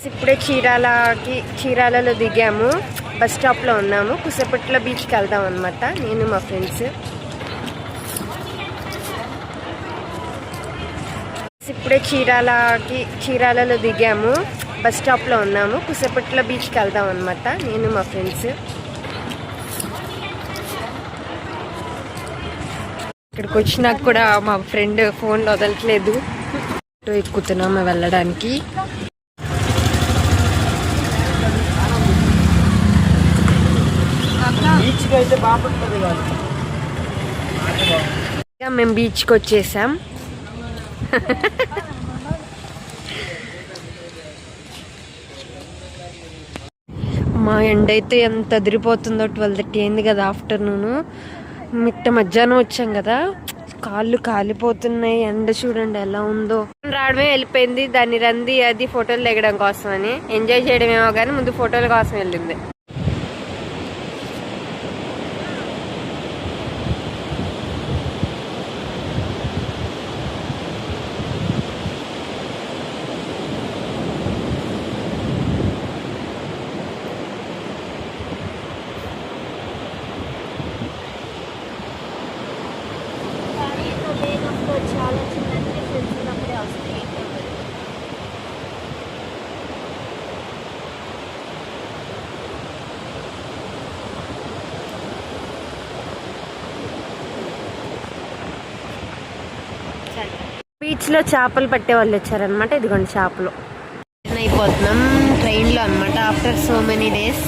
ఇప్పుడే చీరాలలో దిగాము. బస్ స్టాప్లో ఉన్నాము. కుసపట్ల బీచ్కి వెళ్దాం అనమాట, నేను మా ఫ్రెండ్స్. ఇప్పుడే చీరాలలో దిగాము. బస్ స్టాప్లో ఉన్నాము. కుసపట్ల బీచ్కి వెళ్దాం అనమాట, నేను మా ఫ్రెండ్స్. ఇక్కడికి వచ్చినాక కూడా మా ఫ్రెండ్ ఫోన్ వదలట్లేదు. ఎక్కుతున్నాము వెళ్ళడానికి. మేము బీచ్కి వచ్చేసాం. మా ఎండ అయితే ఎంత అదిరిపోతుందో. 12:30 అయింది కదా ఆఫ్టర్నూన్. మధ్యాహ్నం వచ్చాం కదా, కాళ్ళు కాలిపోతున్నాయి. ఎండ చూడండి ఎలా ఉందో. రావడమే వెళ్ళిపోయింది. దాన్ని రంది అది ఫోటోలు దిగడం కోసం అని, ఎంజాయ్ చేయడమేమో కానీ ముందు ఫోటోల కోసం వెళ్ళింది. బీచ్ లో చేపలు పట్టే వాళ్ళు వచ్చారనమాట. ఇదిగోండి చేపలు. అయిపోతున్నాం ట్రైన్ లో అనమాట ఆఫ్టర్ సో మెనీ డేస్.